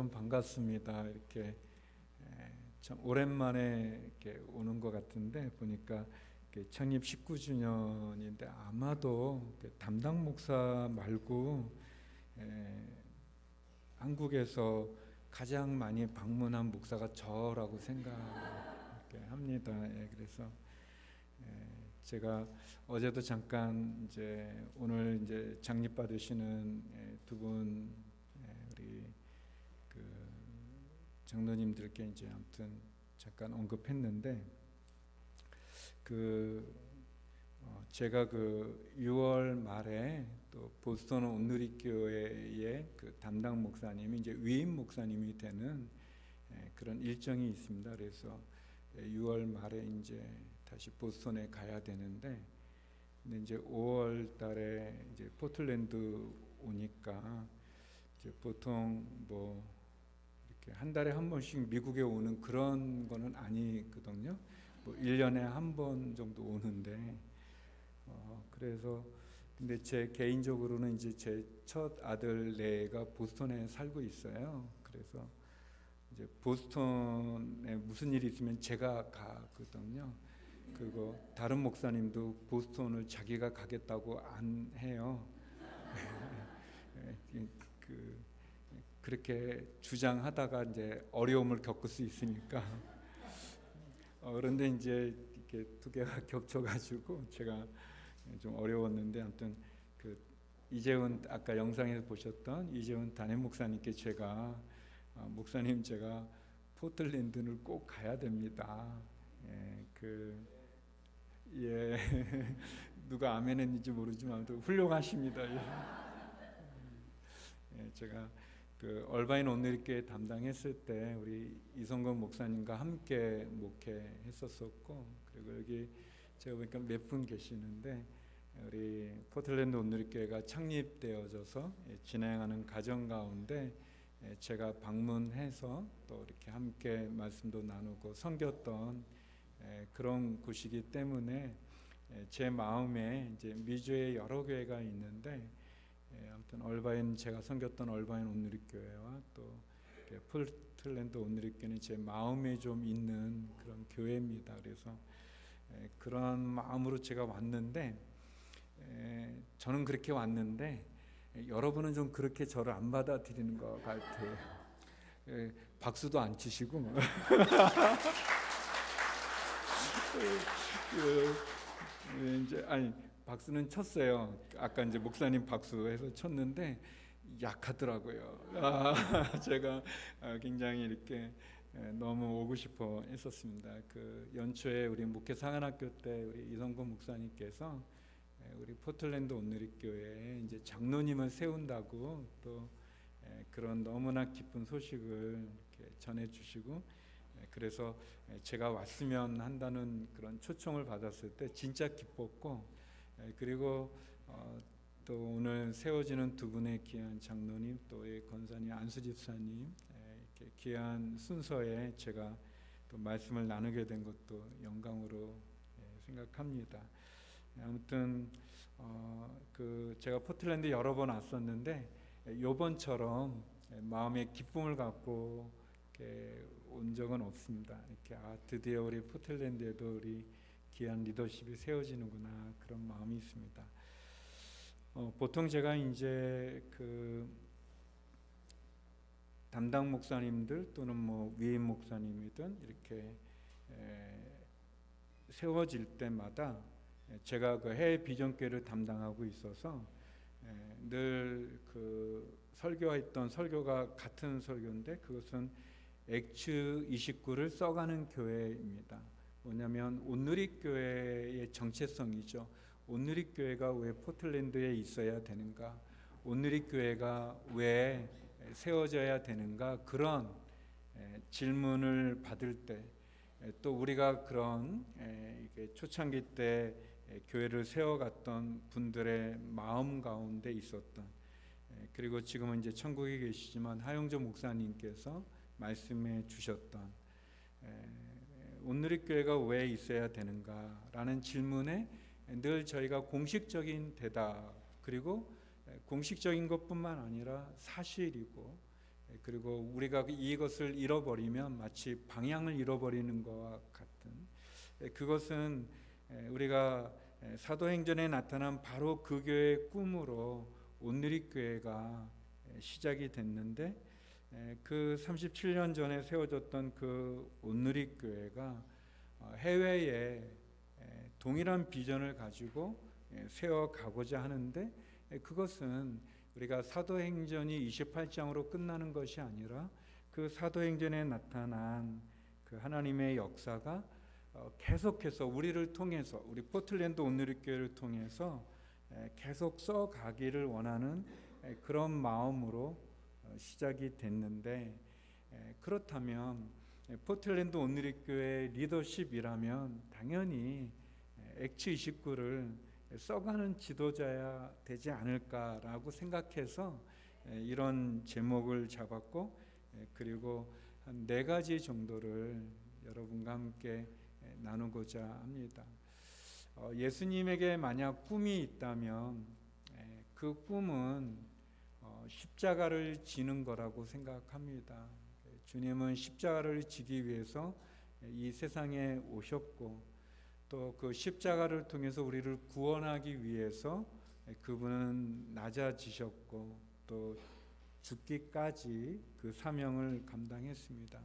참 반갑습니다. 이렇게 참 오랜만에 이렇게 오는 것 같은데 보니까 창립 19주년인데 아마도 담당 목사 말고 한국에서 가장 많이 방문한 목사가 저라고 생각합니다. 그래서 제가 어제도 잠깐 이제 오늘 이제 장립 받으시는 두 분 우리 그 장로님들께 이제 아무튼 잠깐 언급했는데 제가 6월 말에 또 보스턴 온누리교회의 그 담당 목사님이 이제 위임 목사님이 되는 그런 일정이 있습니다. 그래서 6월 말에 이제 다시 보스턴에 가야 되는데, 근데 이제 5월 달에 이제 포틀랜드 오니까 이제 보통 뭐 이렇게 한 달에 한 번씩 미국에 오는 그런 거는 아니거든요. 뭐 1년에 한 번 정도 오는데 그래서 근데 제 개인적으로는 이제 제 첫 아들 레가 보스턴에 살고 있어요. 그래서 이제 보스턴에 무슨 일이 있으면 제가 가거든요. 그리고 다른 목사님도 보스턴을 자기가 가겠다고 안 해요. 그렇게 주장하다가 이제 어려움을 겪을 수 있으니까. 그런데 이제 이렇게 두 개가 겹쳐가지고 제가 좀 어려웠는데, 아무튼 이재훈 아까 영상에서 보셨던 이재훈 담임 목사님께 제가 목사님 제가 포틀랜드를 꼭 가야 됩니다. 누가 아멘했는지 모르지만 훌륭하십니다. 제가 얼바인 온누리교회 담당했을 때 우리 이성건 목사님과 함께 목회했었었고, 그리고 여기 제가 보니까 몇 분 계시는데 우리 포틀랜드 온누리교회가 창립되어져서 진행하는 과정 가운데 제가 방문해서 또 이렇게 함께 말씀도 나누고 섬겼던 그런 곳이기 때문에 제 마음에 이제 미주에 여러 교회가 있는데 아무튼 제가 섬겼던 얼바인 온누리교회와 또 포틀랜드 온누리교회는 제 마음에 좀 있는 그런 교회입니다. 그래서 그런 마음으로 제가 왔는데 저는 그렇게 왔는데 여러분은 좀 그렇게 저를 안 받아들이는 것 같아요. 박수도 안 치시고 이제 박수는 쳤어요. 아까 이제 목사님 박수해서 쳤는데 약하더라고요. 제가 굉장히 이렇게 너무 오고 싶어 했었습니다. 연초에 우리 목회 상한학교 때 우리 이성건 목사님께서 우리 포틀랜드 온누리교회에 이제 장로님을 세운다고 또 그런 너무나 기쁜 소식을 이렇게 전해주시고, 그래서 제가 왔으면 한다는 그런 초청을 받았을 때 진짜 기뻤고, 그리고 또 오늘 세워지는 두 분의 귀한 장로님, 또 권사님 안수 집사님 이렇게 귀한 순서에 제가 또 말씀을 나누게 된 것도 영광으로 생각합니다. 아무튼 제가 포틀랜드 여러 번 왔었는데 요번처럼 마음의 기쁨을 갖고 이렇게 온 적은 없습니다. 이렇게 드디어 우리 포틀랜드에도 우리 귀한 리더십이 세워지는구나, 그런 마음이 있습니다. 보통 제가 이제 담당 목사님들 또는 뭐 위임 목사님이든 이렇게 세워질 때마다 제가 해외 비전교회를 담당하고 있어서 늘 설교했던 설교가 같은 설교인데 그것은 액츠 29를 써가는 교회입니다. 뭐냐면 온누리교회의 정체성이죠. 온누리교회가 왜 포틀랜드에 있어야 되는가, 온누리교회가 왜 세워져야 되는가, 그런 질문을 받을 때 또 우리가 그런 초창기 때 교회를 세워갔던 분들의 마음 가운데 있었던, 그리고 지금은 이제 천국에 계시지만 하용조 목사님께서 말씀해 주셨던 온누리교회가 왜 있어야 되는가라는 질문에 늘 저희가 공식적인 대답, 그리고 공식적인 것뿐만 아니라 사실이고 그리고 우리가 이것을 잃어버리면 마치 방향을 잃어버리는 것과 같은, 그것은 우리가 사도행전에 나타난 바로 그 교회의 꿈으로 온누리교회가 시작이 됐는데, 그 37년 전에 세워졌던 그 온누리교회가 해외에 동일한 비전을 가지고 세워가고자 하는데, 그것은 우리가 사도행전이 28장으로 끝나는 것이 아니라 그 사도행전에 나타난 그 하나님의 역사가 계속해서 우리를 통해서, 우리 포틀랜드 온누리교회를 통해서 계속 써가기를 원하는 그런 마음으로 시작이 됐는데, 그렇다면 포틀랜드 온누리교회 리더십이라면 당연히 액츠 29를 써가는 지도자야 되지 않을까라고 생각해서 이런 제목을 잡았고, 그리고 한 4가지 정도를 여러분과 함께 나누고자 합니다. 예수님에게 만약 꿈이 있다면 그 꿈은 십자가를 지는 거라고 생각합니다. 주님은 십자가를 지기 위해서 이 세상에 오셨고, 또 그 십자가를 통해서 우리를 구원하기 위해서 그분은 낮아지셨고, 또 죽기까지 그 사명을 감당했습니다.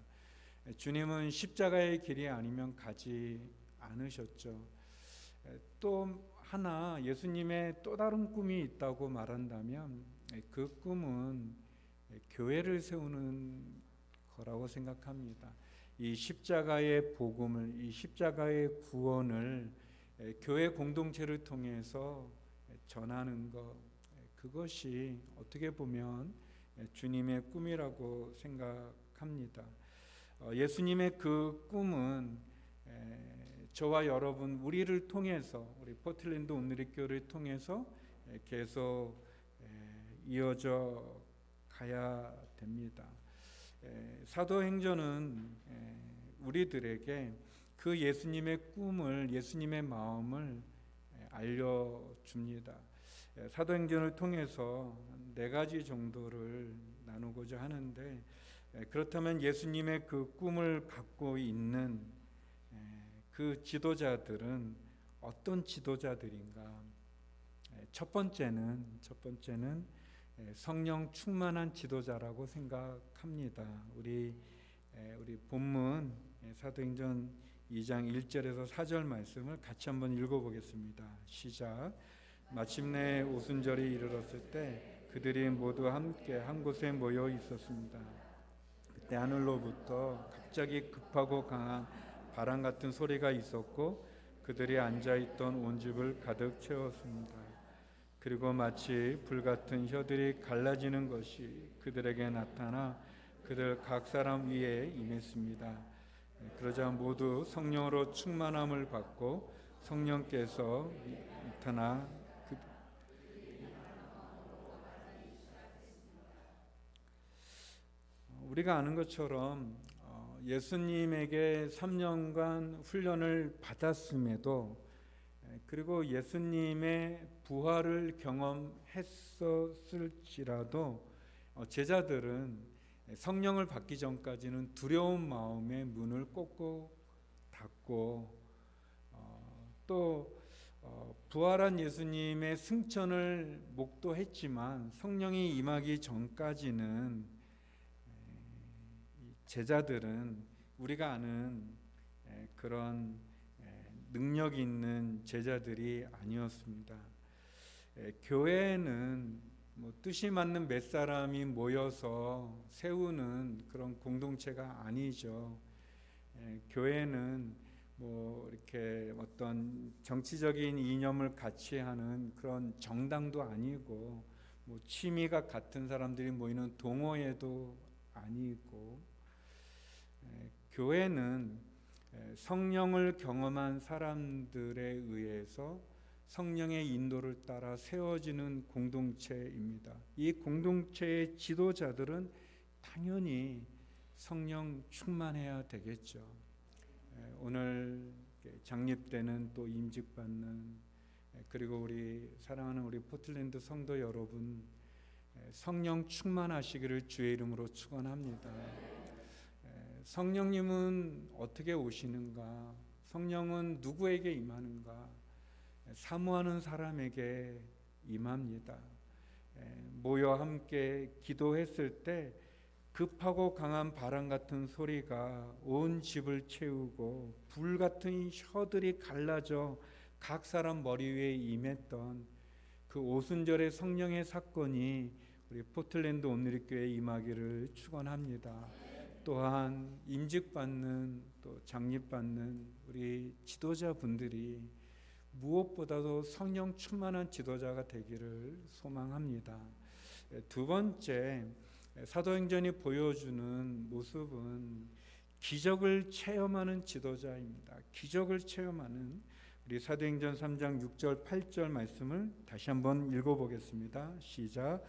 주님은 십자가의 길이 아니면 가지 않으셨죠. 또 하나 예수님의 또 다른 꿈이 있다고 말한다면 그 꿈은 교회를 세우는 거라고 생각합니다. 이 십자가의 복음을, 이 십자가의 구원을 교회 공동체를 통해서 전하는 것, 그것이 어떻게 보면 주님의 꿈이라고 생각합니다. 예수님의 그 꿈은 저와 여러분, 우리를 통해서, 우리 포틀랜드 온누리교회를 통해서 계속 이어져 가야 됩니다. 사도행전은 우리들에게 그 예수님의 꿈을, 예수님의 마음을 알려줍니다. 사도행전을 통해서 4가지 정도를 나누고자 하는데, 그렇다면 예수님의 그 꿈을 갖고 있는 그 지도자들은 어떤 지도자들인가? 첫 번째는 성령 충만한 지도자라고 생각합니다. 우리 본문 사도행전 2장 1절에서 4절 말씀을 같이 한번 읽어보겠습니다. 시작. 마침내 오순절이 이르렀을 때 그들이 모두 함께 한 곳에 모여 있었습니다. 그때 하늘로부터 갑자기 급하고 강한 바람 같은 소리가 있었고, 그들이 앉아있던 온 집을 가득 채웠습니다. 그리고 마치 불같은 혀들이 갈라지는 것이 그들에게 나타나 그들 각 사람 위에 임했습니다. 그러자 모두 성령으로 충만함을 받고 성령께서 나타나 우리가 아는 것처럼 예수님에게 3년간 훈련을 받았음에도, 그리고 예수님의 부활을 경험했었을지라도 제자들은 성령을 받기 전까지는 두려운 마음에 문을 꼭꼭 닫고, 또 부활한 예수님의 승천을 목도했지만 성령이 임하기 전까지는 제자들은 우리가 아는 그런 능력 있는 제자들이 아니었습니다. 교회는 뜻이 맞는 몇 사람이 모여서 세우는 그런 공동체가 아니죠. 교회는 이렇게 어떤 정치적인 이념을 같이 하는 그런 정당도 아니고, 취미가 같은 사람들이 모이는 동호회도 아니고, 교회는 성령을 경험한 사람들에 의해서 성령의 인도를 따라 세워지는 공동체입니다. 이 공동체의 지도자들은 당연히 성령 충만해야 되겠죠. 오늘 장립되는, 또 임직받는, 그리고 우리 사랑하는 우리 포틀랜드 성도 여러분, 성령 충만하시기를 주의 이름으로 축원합니다. 성령님은 어떻게 오시는가? 성령은 누구에게 임하는가? 사모하는 사람에게 임합니다. 모여 함께 기도했을 때 급하고 강한 바람 같은 소리가 온 집을 채우고 불 같은 혀들이 갈라져 각 사람 머리 위에 임했던 그 오순절의 성령의 사건이 우리 포틀랜드 온누리교회에 임하기를 축원합니다. 또한 임직받는 또 장립받는 우리 지도자분들이 무엇보다도 성령 충만한 지도자가 되기를 소망합니다. 두 번째, 사도행전이 보여주는 모습은 기적을 체험하는 지도자입니다. 기적을 체험하는 우리 사도행전 3장 6절 8절 말씀을 다시 한번 읽어보겠습니다. 시작.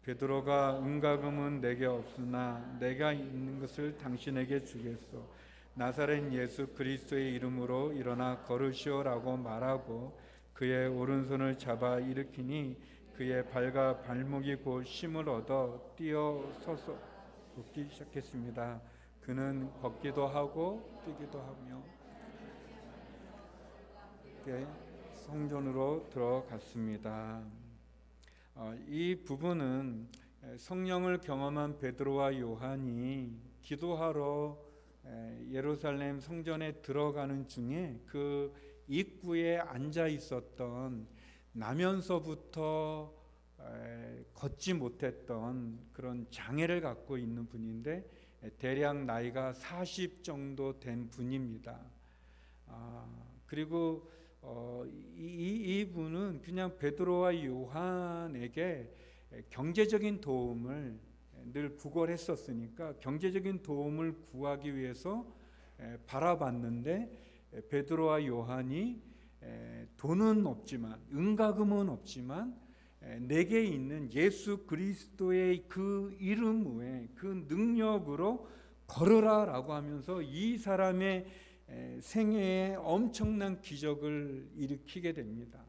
베드로가 은과 금은 내게 없으나 내가 있는 것을 당신에게 주겠소. 나사렛 예수 그리스도의 이름으로 일어나 걸으시오라고 말하고 그의 오른손을 잡아 일으키니 그의 발과 발목이 곧 힘을 얻어 뛰어 서서 걷기 시작했습니다. 그는 걷기도 하고 뛰기도 하며 성전으로 들어갔습니다. 이 부분은 성령을 경험한 베드로와 요한이 기도하러 예루살렘 성전에 들어가는 중에 그 입구에 앉아 있었던 나면서부터 걷지 못했던 그런 장애를 갖고 있는 분인데 대략 나이가 40 정도 된 분입니다. 그리고 이분은 그냥 베드로와 요한에게 경제적인 도움을 늘 구걸했었으니까 경제적인 도움을 구하기 위해서 바라봤는데 베드로와 요한이 돈은 없지만 은과금은 없지만 내게 있는 예수 그리스도의 그 이름 외에 그 능력으로 걸으라라고 하면서 이 사람의 생애에 엄청난 기적을 일으키게 됩니다.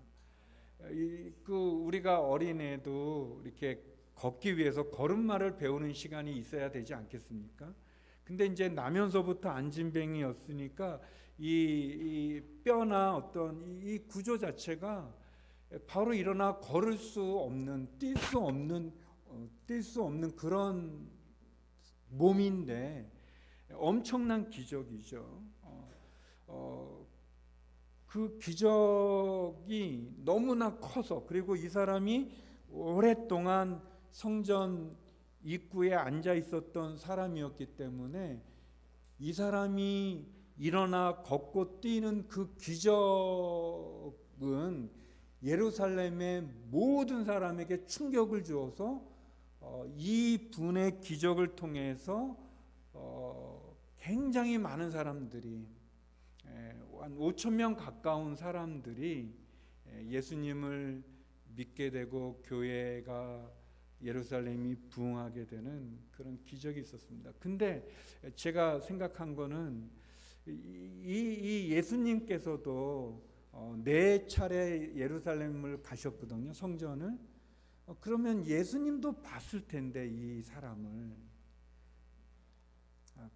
우리가 어린애도 이렇게 걷기 위해서 걸음마를 배우는 시간이 있어야 되지 않겠습니까? 근데 이제 나면서부터 안진뱅이였으니까 이 뼈나 어떤 이 구조 자체가 바로 일어나 걸을 수 없는, 뛸 수 없는 그런 몸인데 엄청난 기적이죠. 그 기적이 너무나 커서 그리고 이 사람이 오랫동안 성전 입구에 앉아 있었던 사람이었기 때문에 이 사람이 일어나 걷고 뛰는 그 기적은 예루살렘의 모든 사람에게 충격을 주어서 이 분의 기적을 통해서 굉장히 많은 사람들이 한 5천 명 가까운 사람들이 예수님을 믿게 되고 교회가 예루살렘이 부흥하게 되는 그런 기적이 있었습니다. 근데 제가 생각한 거는 이 예수님께서도 네 차례 예루살렘을 가셨거든요. 성전을. 그러면 예수님도 봤을 텐데 이 사람을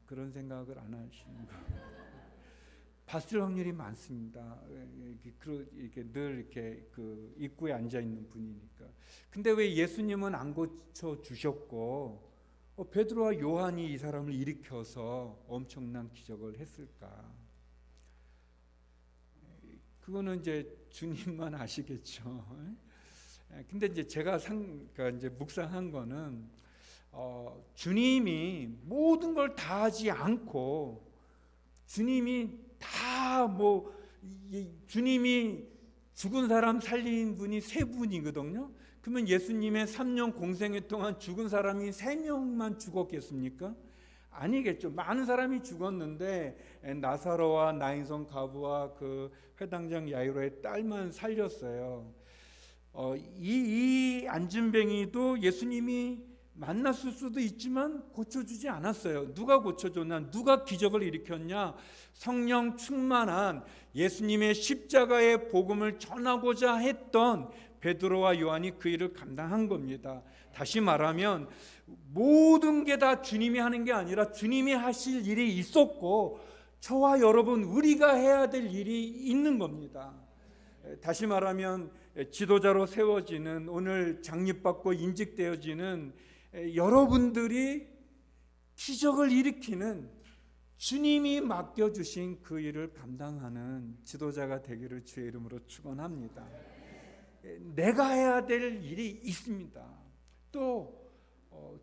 그런 생각을 안 하시는 거예요. 봤을 확률이 많습니다. 이렇게 늘 이렇게 그 입구에 앉아 있는 분이니까. 근데 왜 예수님은 안 고쳐 주셨고 베드로와 요한이 이 사람을 일으켜서 엄청난 기적을 했을까? 그거는 이제 주님만 아시겠죠. 근데 이제 제가 그러니까 이제 묵상한 거는 주님이 모든 걸 다 하지 않고 주님이 주님이 죽은 사람 살린 분이 세 분이거든요. 그러면 예수님의 3년 공생애 동안 죽은 사람이 3명만 죽었겠습니까? 아니겠죠. 많은 사람이 죽었는데 나사로와 나인성 과부와 그 회당장 야이로의 딸만 살렸어요. 이 안진뱅이도 예수님이 만났을 수도 있지만 고쳐주지 않았어요. 누가 고쳐줬냐? 누가 기적을 일으켰냐? 성령 충만한 예수님의 십자가의 복음을 전하고자 했던 베드로와 요한이 그 일을 감당한 겁니다. 다시 말하면 모든 게 다 주님이 하는 게 아니라 주님이 하실 일이 있었고 저와 여러분 우리가 해야 될 일이 있는 겁니다. 다시 말하면 지도자로 세워지는, 오늘 장립받고 인직되어지는 여러분들이 기적을 일으키는, 주님이 맡겨주신 그 일을 감당하는 지도자가 되기를 주의 이름으로 축원합니다. 내가 해야 될 일이 있습니다. 또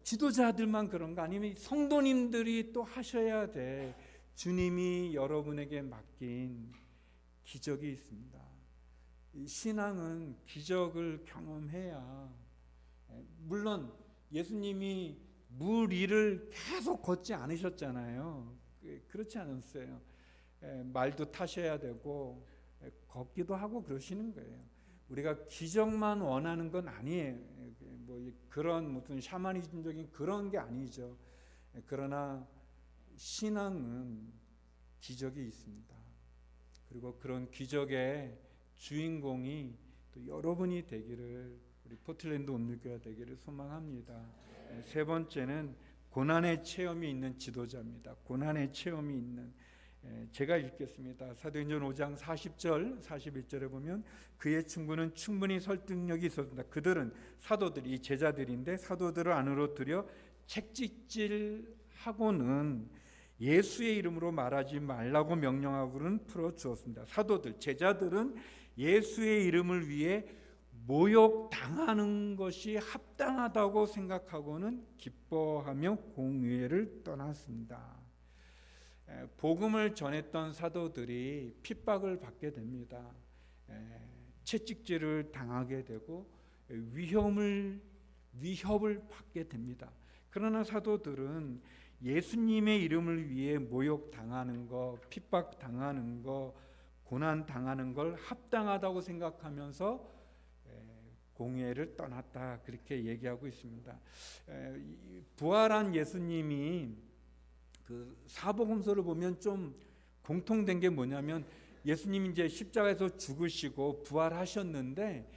지도자들만 그런 거 아니면 성도님들이 또 하셔야 돼. 주님이 여러분에게 맡긴 기적이 있습니다. 이 신앙은 기적을 경험해야, 물론 예수님이 물 위를 계속 걷지 않으셨잖아요. 그렇지 않았어요. 말도 타셔야 되고 걷기도 하고 그러시는 거예요. 우리가 기적만 원하는 건 아니에요. 뭐 그런 무슨 샤머니즘적인 그런 게 아니죠. 그러나 신앙은 기적이 있습니다. 그리고 그런 기적의 주인공이 또 여러분이 되기를, 우리 포틀랜드 온누교가 되기를 소망합니다. 세 번째는 고난의 체험이 있는 지도자입니다. 고난의 체험이 있는, 제가 읽겠습니다. 사도행전 5장 40절 41절에 보면 그의 친구는 충분히 설득력이 있었습니다. 그들은 사도들이 제자들인데 사도들을 안으로 들여 책찍질하고는 예수의 이름으로 말하지 말라고 명령하고는 풀어주었습니다. 사도들, 제자들은 예수의 이름을 위해 모욕당하는 것이 합당하다고 생각하고는 기뻐하며 공회를 떠났습니다. 복음을 전했던 사도들이 핍박을 받게 됩니다. 채찍질을 당하게 되고 위협을 받게 됩니다. 그러나 사도들은 예수님의 이름을 위해 모욕당하는 거, 핍박당하는 거, 고난당하는 걸 합당하다고 생각하면서 공회를 떠났다, 그렇게 얘기하고 있습니다. 부활한 예수님이 그 사복음서를 보면 좀 공통된 게 뭐냐면 예수님이 이제 십자가에서 죽으시고 부활하셨는데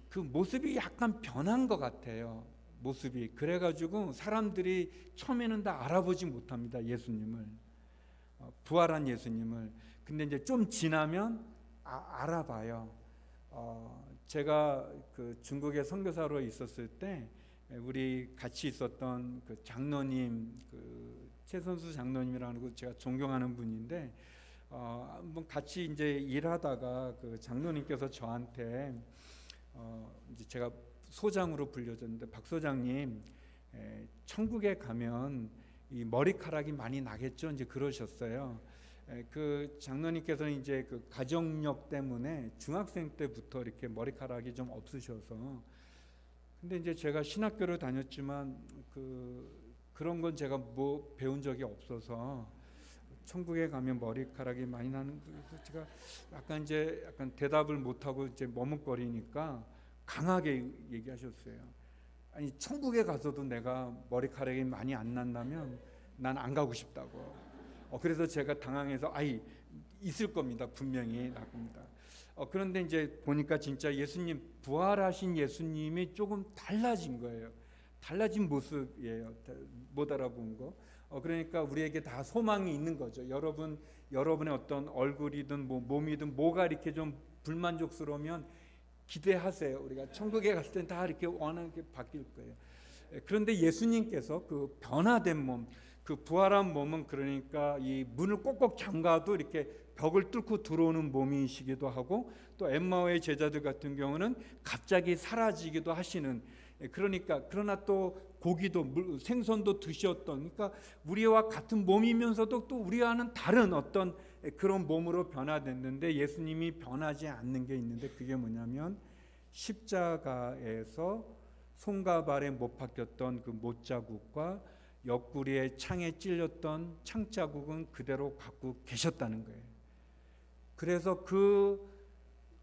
그 모습이 약간 변한 것 같아요. 모습이. 그래가지고 사람들이 처음에는 다 알아보지 못합니다. 예수님을, 부활한 예수님을. 근데 이제 좀 지나면 알아봐요. 제가 그 중국에 선교사로 있었을 때 우리 같이 있었던 그 장로님, 그 최선수 장로님이라는 거 제가 존경하는 분인데, 한번 같이 이제 일하다가 그 장로님께서 저한테 이제 제가 소장으로 불려졌는데, 박 소장님, 천국에 가면 이 머리카락이 많이 나겠죠? 이제 그러셨어요. 그 장로님께서는 이제 그 가정력 때문에 중학생 때부터 이렇게 머리카락이 좀 없으셔서, 근데 이제 제가 신학교를 다녔지만 그런 건 제가 뭐 배운 적이 없어서 천국에 가면 머리카락이 많이 나는, 그래서 제가 약간 대답을 못 하고 이제 머뭇거리니까 강하게 얘기하셨어요. 아니, 천국에 가서도 내가 머리카락이 많이 안 난다면 난 안 가고 싶다고. 그래서 제가 당황해서 있을 겁니다. 분명히 날 겁니다. 그런데 이제 보니까 진짜 예수님, 부활하신 예수님이 조금 달라진 거예요. 달라진 모습이에요. 못 알아본 거. 그러니까 우리에게 다 소망이 있는 거죠. 여러분의 어떤 얼굴이든 몸이든 뭐가 이렇게 좀 불만족스러우면 기대하세요. 우리가 천국에 갔을 땐 다 이렇게 원하게 바뀔 거예요. 그런데 예수님께서 그 변화된 몸, 그 부활한 몸은 그러니까 이 문을 꼭꼭 잠가도 이렇게 벽을 뚫고 들어오는 몸이시기도 하고, 또 엠마오의 제자들 같은 경우는 갑자기 사라지기도 하시는, 그러나 또 고기도 생선도 드셨던, 그러니까 우리와 같은 몸이면서도 또 우리와는 다른 어떤 그런 몸으로 변화됐는데, 예수님이 변하지 않는 게 있는데 그게 뭐냐면 십자가에서 손과 발에 못 박혔던 그 못자국과 옆구리에 창에 찔렸던 창자국은 그대로 갖고 계셨다는 거예요. 그래서 그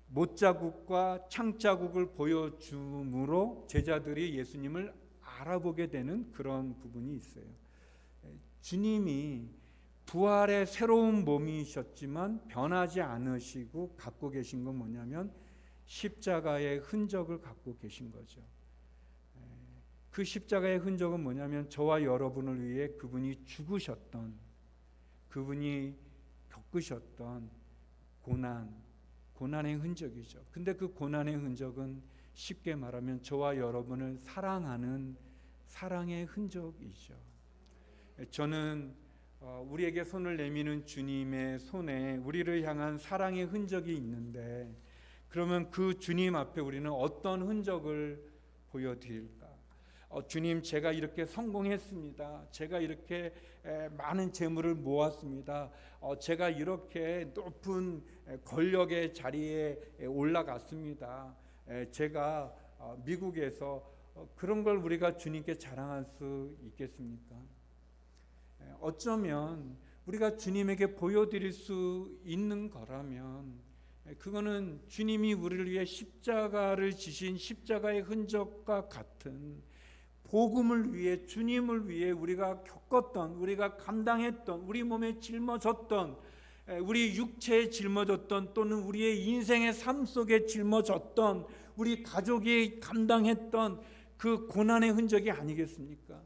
못자국과 창자국을 보여줌으로 제자들이 예수님을 알아보게 되는 그런 부분이 있어요. 주님이 부활의 새로운 몸이셨지만 변하지 않으시고 갖고 계신 건 뭐냐면 십자가의 흔적을 갖고 계신 거죠. 그 십자가의 흔적은 뭐냐면 저와 여러분을 위해 그분이 죽으셨던, 그분이 겪으셨던 고난의 흔적이죠. 근데 그 고난의 흔적은 쉽게 말하면 저와 여러분을 사랑하는 사랑의 흔적이죠. 저는 우리에게 손을 내미는 주님의 손에 우리를 향한 사랑의 흔적이 있는데, 그러면 그 주님 앞에 우리는 어떤 흔적을 보여드릴까? 주님, 제가 이렇게 성공했습니다. 제가 이렇게 많은 재물을 모았습니다. 제가 이렇게 높은 권력의 자리에 올라갔습니다. 제가 미국에서 그런 걸 우리가 주님께 자랑할 수 있겠습니까? 어쩌면 우리가 주님에게 보여드릴 수 있는 거라면 그거는 주님이 우리를 위해 십자가를 지신 십자가의 흔적과 같은 복음을 위해, 주님을 위해 우리가 겪었던, 우리가 감당했던, 우리 몸에 짊어졌던, 우리 육체에 짊어졌던, 또는 우리의 인생의 삶 속에 짊어졌던, 우리 가족이 감당했던 그 고난의 흔적이 아니겠습니까?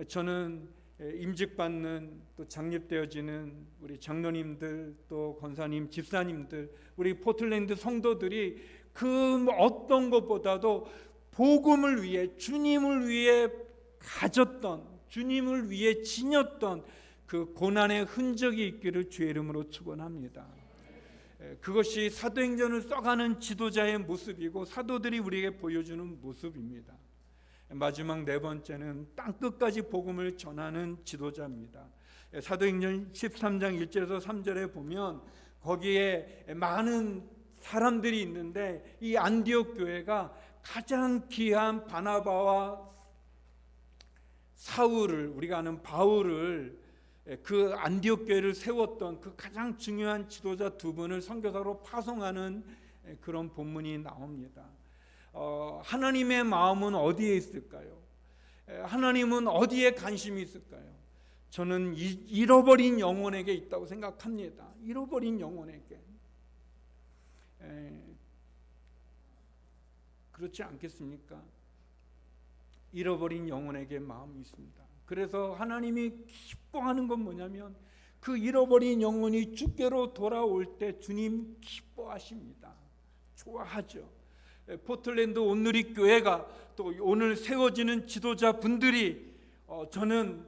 저는 임직받는, 또 장립되어지는 우리 장로님들, 또 권사님, 집사님들, 우리 포틀랜드 성도들이 그 어떤 것보다도 복음을 위해, 주님을 위해 가졌던, 주님을 위해 지녔던 그 고난의 흔적이 있기를 주의 이름으로 축원합니다. 그것이 사도행전을 써가는 지도자의 모습이고 사도들이 우리에게 보여주는 모습입니다. 마지막 네 번째는 땅끝까지 복음을 전하는 지도자입니다. 사도행전 13장 1절에서 3절에 보면 거기에 많은 사람들이 있는데, 이 안디옥 교회가 가장 귀한 바나바와 사울을, 우리가 아는 바울을, 그 안디옥 교회를 세웠던 그 가장 중요한 지도자 두 분을 선교사로 파송하는 그런 본문이 나옵니다. 하나님의 마음은 어디에 있을까요? 하나님은 어디에 관심이 있을까요? 저는 잃어버린 영혼에게 있다고 생각합니다. 잃어버린 영혼에게. 그렇지 않겠습니까? 잃어버린 영혼에게 마음이 있습니다. 그래서 하나님이 기뻐하는 건 뭐냐면, 그 잃어버린 영혼이 주께로 돌아올 때 주님 기뻐하십니다. 좋아하죠. 포틀랜드 온누리 교회가, 또 오늘 세워지는 지도자분들이, 저는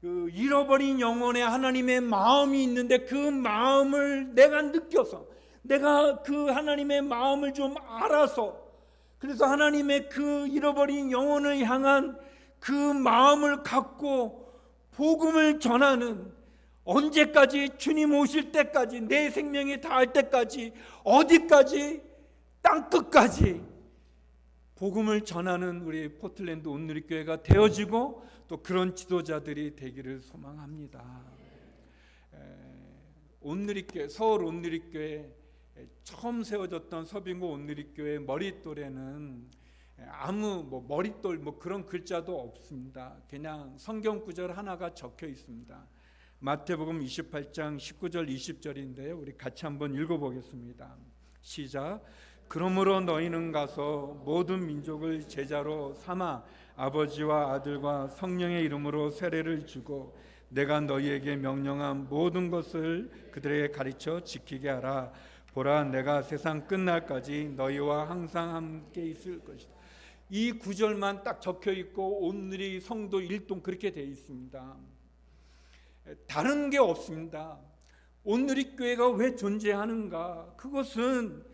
그 잃어버린 영혼에 하나님의 마음이 있는데 그 마음을 내가 느껴서, 내가 그 하나님의 마음을 좀 알아서, 그래서 하나님의 그 잃어버린 영혼을 향한 그 마음을 갖고 복음을 전하는, 언제까지? 주님 오실 때까지, 내 생명이 다할 때까지, 어디까지? 땅끝까지 복음을 전하는 우리 포틀랜드 온누리 교회가 되어지고, 또 그런 지도자들이 되기를 소망합니다. 온누리교회, 서울 온누리교회 처음 세워졌던 서빙고 온누리교회 머릿돌에는 아무 머릿돌 그런 글자도 없습니다. 그냥 성경 구절 하나가 적혀 있습니다. 마태복음 28장 19절 20절인데요. 우리 같이 한번 읽어보겠습니다. 시작. 그러므로 너희는 가서 모든 민족을 제자로 삼아 아버지와 아들과 성령의 이름으로 세례를 주고 내가 너희에게 명령한 모든 것을 그들에게 가르쳐 지키게 하라. 보라, 내가 세상 끝날까지 너희와 항상 함께 있을 것이다. 이 구절만 딱 적혀 있고 온누리 성도 일동 그렇게 되어 있습니다. 다른 게 없습니다. 온누리 교회가 왜 존재하는가? 그것은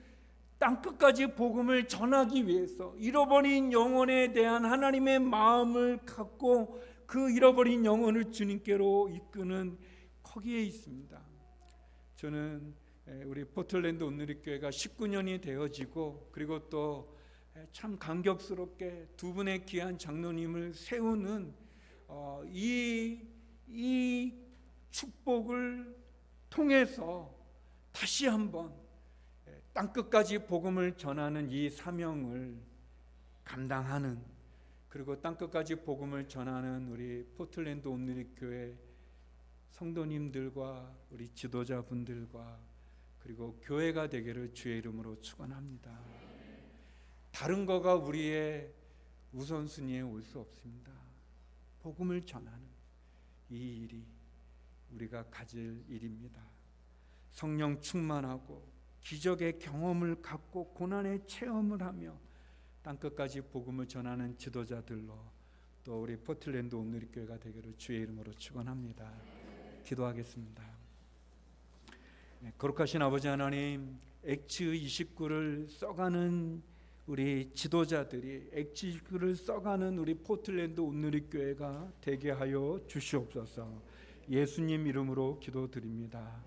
땅끝까지 복음을 전하기 위해서 잃어버린 영혼에 대한 하나님의 마음을 갖고 그 잃어버린 영혼을 주님께로 이끄는 거기에 있습니다. 저는 우리 포틀랜드 온누리교회가 19년이 되어지고, 그리고 또 참 감격스럽게 두 분의 귀한 장로님을 세우는 이 축복을 통해서 다시 한번 땅끝까지 복음을 전하는 이 사명을 감당하는, 그리고 땅끝까지 복음을 전하는 우리 포틀랜드 온누리교회 성도님들과 우리 지도자분들과 그리고 교회가 되기를 주의 이름으로 축원합니다. 다른 거가 우리의 우선순위에 올 수 없습니다. 복음을 전하는 이 일이 우리가 가질 일입니다. 성령 충만하고 기적의 경험을 갖고 고난의 체험을 하며 땅끝까지 복음을 전하는 지도자들로 또 우리 포틀랜드 온누리교회가 되기를 주의 이름으로 축원합니다. 기도하겠습니다. 거룩하신 아버지 하나님, 엑츠 29를 써가는 우리 지도자들이, 엑츠 29를 써가는 우리 포틀랜드 온누리교회가 되게 하여 주시옵소서. 예수님 이름으로 기도드립니다.